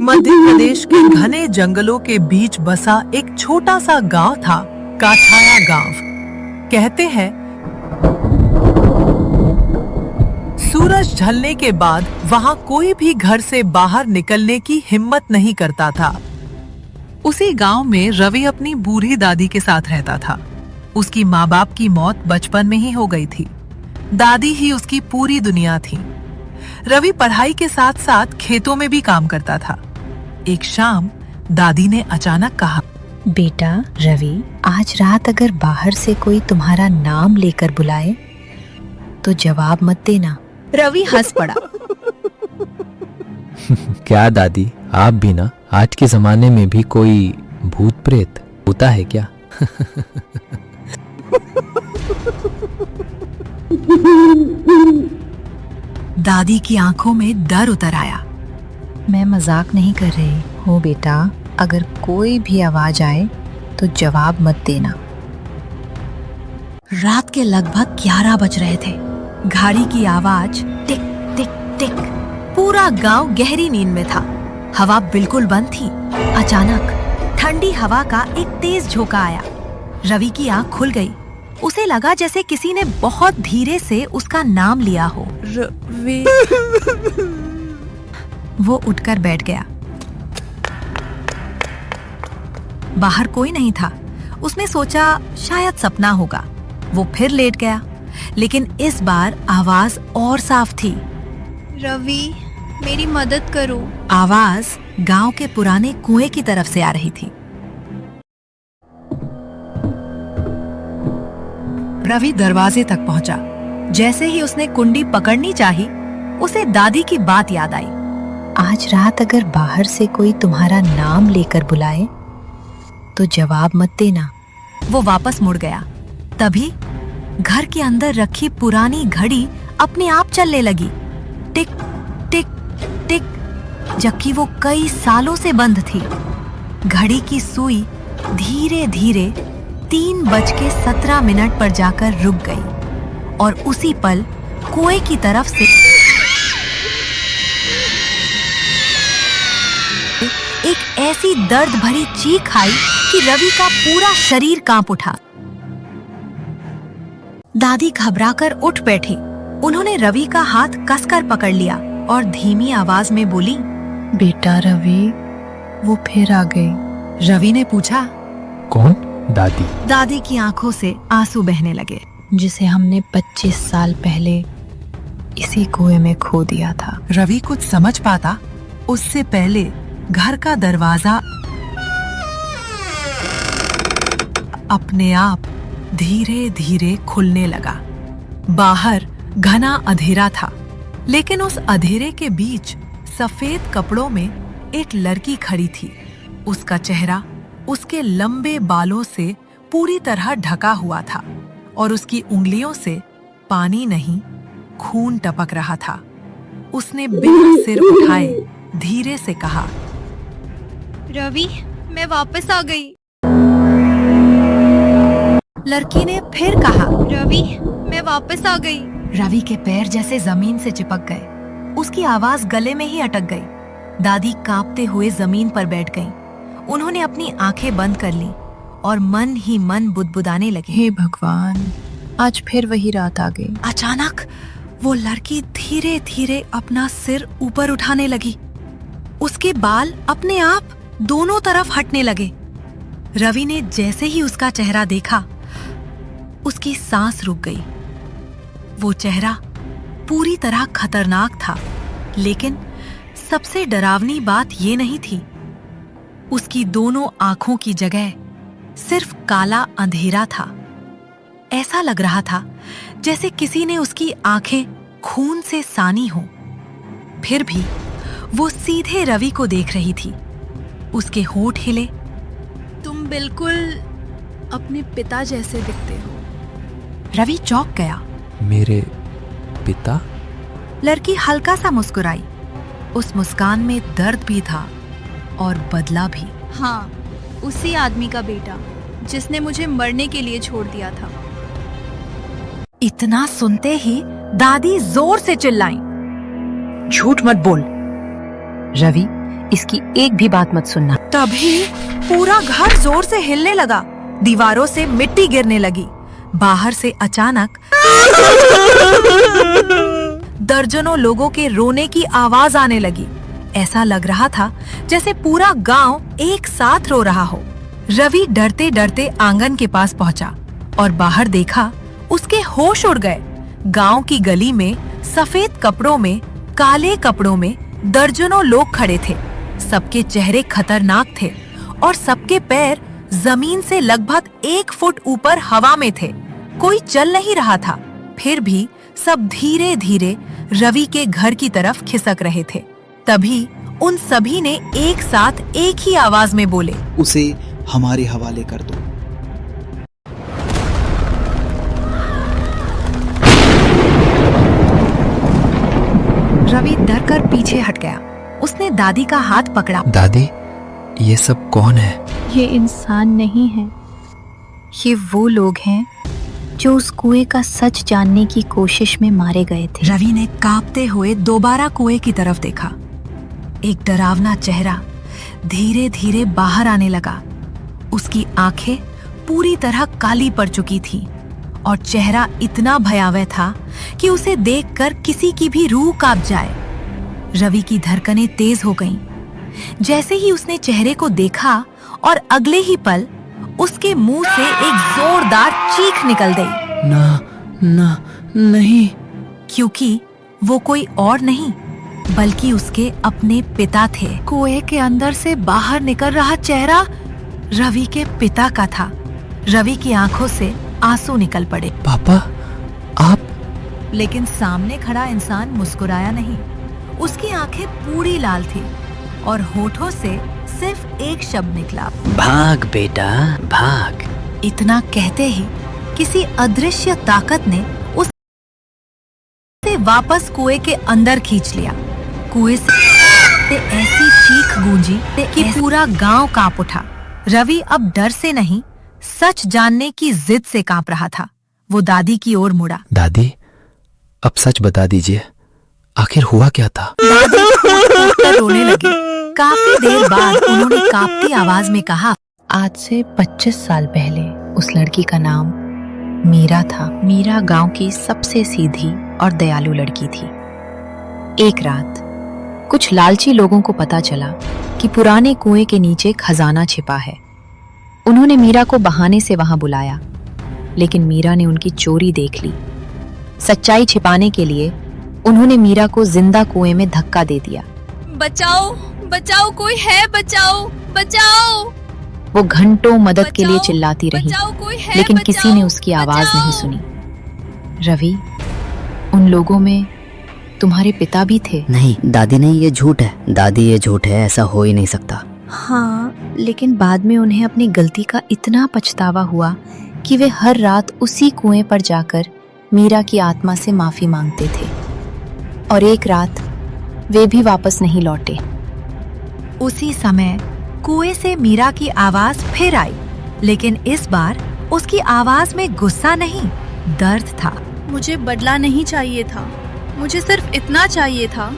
मध्य प्रदेश के घने जंगलों के बीच बसा एक छोटा सा गांव था, काछाया गांव। कहते हैं सूरज ढलने के बाद वहां कोई भी घर से बाहर निकलने की हिम्मत नहीं करता था। उसी गांव में रवि अपनी बूढ़ी दादी के साथ रहता था। उसकी माँ बाप की मौत बचपन में ही हो गई थी। दादी ही उसकी पूरी दुनिया थी। रवि पढ़ाई के साथ साथ खेतों में भी काम करता था। एक शाम दादी ने अचानक कहा, बेटा रवि, आज रात अगर बाहर से कोई तुम्हारा नाम लेकर बुलाए तो जवाब मत देना। रवि हंस पड़ा। क्या दादी, आप भी ना, आज के जमाने में भी कोई भूत प्रेत होता है क्या? दादी की आंखों में डर उतर आया। मैं मजाक नहीं कर रही हूँ बेटा, अगर कोई भी आवाज आए तो जवाब मत देना। रात के लगभग 11 बज रहे थे। घड़ी की आवाज टिक टिक टिक। पूरा गांव गहरी नींद में था। हवा बिल्कुल बंद थी। अचानक ठंडी हवा का एक तेज झोंका आया। रवि की आंख खुल गई। उसे लगा जैसे किसी ने बहुत धीरे से उसका नाम लिया हो। रवि। वो उठकर बैठ गया। बाहर कोई नहीं था। उसने सोचा शायद सपना होगा। वो फिर लेट गया, लेकिन इस बार आवाज और साफ थी। रवि, मेरी मदद करो। आवाज गांव के पुराने कुएं की तरफ से आ रही थी। रवि दरवाजे तक पहुंचा। जैसे ही उसने कुंडी पकड़नी चाही, उसे दादी की बात याद आई। आज रात अगर बाहर से कोई तुम्हारा नाम लेकर बुलाए तो जवाब मत देना। वो वापस मुड़ गया। तभी घर के अंदर रखी पुरानी घड़ी अपने आप चलने लगी। टिक टिक टिक, जबकि वो कई सालों से बंद थी। घड़ी की सुई धीरे धीरे 3:17 पर जाकर रुक गई और उसी पल कुएं की तरफ से एक ऐसी दर्द भरी चीख आई कि रवि का पूरा शरीर कांप उठा। दादी घबराकर उठ बैठी। उन्होंने रवि का हाथ कसकर पकड़ लिया और धीमी आवाज में बोली, बेटा रवि, वो फिर आ गई। रवि ने पूछा, कौन? दादी। दादी की आंखों से आंसू बहने लगे। जिसे हमने 25 साल पहले इसी कुएं में खो दिया था। रवि कुछ समझ पाता उससे पहले घर का दरवाजा अपने आप धीरे धीरे खुलने लगा। बाहर घना अंधेरा था, लेकिन उस अंधेरे के बीच सफेद कपड़ों में एक लड़की खड़ी थी। उसका चेहरा उसके लंबे बालों से पूरी तरह ढका हुआ था और उसकी उंगलियों से पानी नहीं, खून टपक रहा था। उसने बिना सिर उठाए धीरे से कहा, रवि, मैं वापस आ गई। लड़की ने फिर कहा, रवि, मैं वापस आ गई। रवि के पैर जैसे जमीन से चिपक गए। उसकी आवाज गले में ही अटक गई। दादी कांपते हुए जमीन पर बैठ गईं। उन्होंने अपनी आंखें बंद कर लीं और मन ही मन बुदबुदाने लगी, हे भगवान, आज फिर वही रात आ गई। अचानक वो लड़की धीरे धीरे अपना सिर ऊपर उठाने लगी। उसके बाल अपने आप दोनों तरफ हटने लगे। रवि ने जैसे ही उसका चेहरा देखा, उसकी सांस रुक गई। वो चेहरा पूरी तरह खतरनाक था, लेकिन सबसे डरावनी बात ये नहीं थी। उसकी दोनों आंखों की जगह सिर्फ काला अंधेरा था। ऐसा लग रहा था जैसे किसी ने उसकी आंखें खून से सानी हो। फिर भी वो सीधे रवि को देख रही थी। उसके होंठ हिले। तुम बिल्कुल अपने पिता जैसे दिखते हो। रवि चौंक गया। मेरे पिता? लड़की हल्का सा मुस्कुराई। उस मुस्कान में दर्द भी था और बदला भी। हाँ, उसी आदमी का बेटा जिसने मुझे मरने के लिए छोड़ दिया था। इतना सुनते ही दादी जोर से चिल्लाईं, झूठ मत बोल। रवि इसकी एक भी बात मत सुनना। तभी पूरा घर जोर से हिलने लगा, दीवारों से मिट्टी गिरने लगी। बाहर से अचानक दर्जनों लोगों के रोने की आवाज आने लगी। ऐसा लग रहा था जैसे पूरा गांव एक साथ रो रहा हो। रवि डरते डरते आंगन के पास पहुंचा और बाहर देखा, उसके होश उड़ गए। गांव की गली में सफेद कपड़ों में, काले कपड़ों में दर्जनों लोग खड़े थे। सबके चेहरे खतरनाक थे और सबके पैर जमीन से लगभग 1 फुट ऊपर हवा में थे। कोई चल नहीं रहा था। फिर भी सब धीरे धीरे रवि के घर की तरफ खिसक रहे थे। तभी उन सभी ने एक साथ एक ही आवाज में बोले, उसे हमारे हवाले कर दो। रवि डर कर पीछे हट गया। उसने दादी का हाथ पकड़ा। दादी, ये सब कौन है? ये इंसान नहीं है। ये वो लोग हैं जो उस कुएं का सच जानने की कोशिश में मारे गए थे। रवि ने कांपते हुए दोबारा कुएं की तरफ देखा। एक डरावना चेहरा धीरे धीरे बाहर आने लगा। उसकी आंखें पूरी तरह काली पड़ चुकी थीं और चेहरा इतना भयावह था कि उसे देखकर किसी की भी रूह कांप जाए। रवि की धड़कनें तेज हो गईं। जैसे ही उसने चेहरे को देखा और अगले ही पल उसके मुंह से एक जोरदार चीख निकल गई। नहीं। क्योंकि वो कोई और नहीं बल्कि उसके अपने पिता थे। कुएं के अंदर से बाहर निकल रहा चेहरा रवि के पिता का था। रवि की आंखों से आंसू निकल पड़े। पापा, आप? लेकिन सामने खड़ा इंसान मुस्कुराया नहीं। उसकी आंखें पूरी लाल थी और होठों से सिर्फ एक शब्द निकला, भाग बेटा भाग। इतना कहते ही किसी अदृश्य ताकत ने उसे वापस कुएं के अंदर खींच लिया। कुएं से ऐसी चीख गूंजी कि पूरा गांव कांप उठा। रवि अब डर से नहीं, सच जानने की जिद से कांप रहा था। वो दादी की ओर मुड़ा। दादी, अब सच बता दीजिए, आखिर हुआ क्या था? दादी फूट-फूट रोने लगी। काफी देर बाद उन्होंने कांपती आवाज में कहा, आज से 25 साल पहले उस लड़की का नाम मीरा था। मीरा गांव की सबसे सीधी और दयालु लड़की थी। एक रात कुछ लालची लोगों को पता चला कि पुराने कुएं के नीचे खजाना छिपा है। उन्होंने मीरा को बहाने से वहां बुलाया, लेकिन मीरा ने उनकी चोरी देख ली। सच्चाई छिपाने के लिए उन्होंने मीरा को जिंदा कुएं में धक्का दे दिया। बचाओ बचाओ, कोई है, बचाओ बचाओ। वो घंटों मदद के लिए चिल्लाती रही, बचाओ, कोई है, लेकिन बचाओ, किसी ने उसकी आवाज नहीं सुनी। रवि, उन लोगों में तुम्हारे पिता भी थे? नहीं दादी, नहीं, ये झूठ है। दादी, ये झूठ है, ऐसा हो ही नहीं सकता। हाँ, लेकिन बाद में उन्हें अपनी गलती का इतना पछतावा हुआ कि वे हर रात उसी कुएं पर जाकर मीरा की आत्मा से माफी मांगते थे। और एक रात वे भी वापस नहीं लौटे। उसी समय कुएं से मीरा की आवाज फिर आई, लेकिन इस बार उसकी आवाज में गुस्सा नहीं, दर्द था। मुझे बदला नहीं चाहिए था, मुझे सिर्फ इतना चाहिए था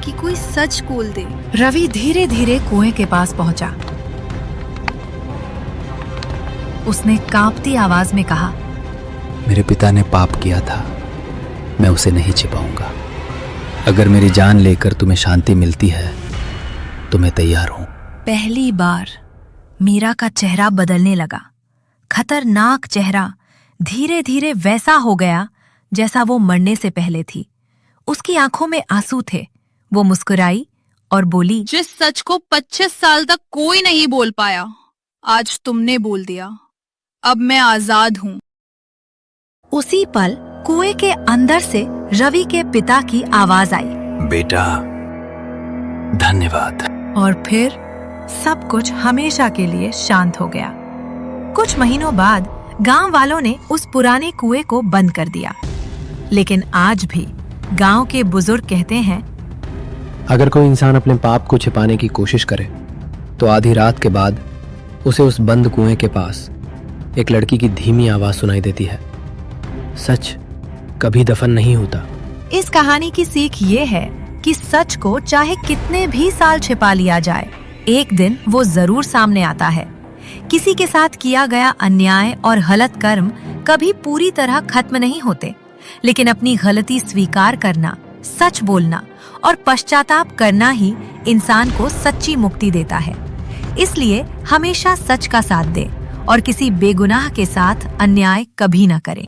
कि कोई सच खोल दे। रवि धीरे धीरे कुएं के पास पहुंचा। उसने कांपती आवाज में कहा, मेरे पिता ने पाप किया था, मैं उसे नहीं छिपाऊंगा। अगर मेरी जान लेकर तुम्हें शांति मिलती है तो मैं तैयार हूं। पहली बार मीरा का चेहरा बदलने लगा। खतरनाक चेहरा धीरे धीरे वैसा हो गया जैसा वो मरने से पहले थी। उसकी आंखों में आंसू थे। वो मुस्कुराई और बोली, जिस सच को 25 साल तक कोई नहीं बोल पाया, आज तुमने बोल दिया। अब मैं आजाद हूँ। उसी पल कुएं के अंदर से रवि के पिता की आवाज आई, बेटा, धन्यवाद। और फिर सब कुछ हमेशा के लिए शांत हो गया। कुछ महीनों बाद गांव वालों ने उस पुराने कुएं को बंद कर दिया। लेकिन आज भी गांव के बुजुर्ग कहते हैं, अगर कोई इंसान अपने पाप को छिपाने की कोशिश करे तो आधी रात के बाद उसे उस बंद कुएं के पास एक लड़की की धीमी आवाज सुनाई देती है। सच कभी दफन नहीं होता। इस कहानी की सीख ये है कि सच को चाहे कितने भी साल छिपा लिया जाए, एक दिन वो जरूर सामने आता है। किसी के साथ किया गया अन्याय और गलत कर्म कभी पूरी तरह खत्म नहीं होते, लेकिन अपनी गलती स्वीकार करना, सच बोलना और पश्चाताप करना ही इंसान को सच्ची मुक्ति देता है। इसलिए हमेशा सच का साथ दें और किसी बेगुनाह के साथ अन्याय कभी न करें।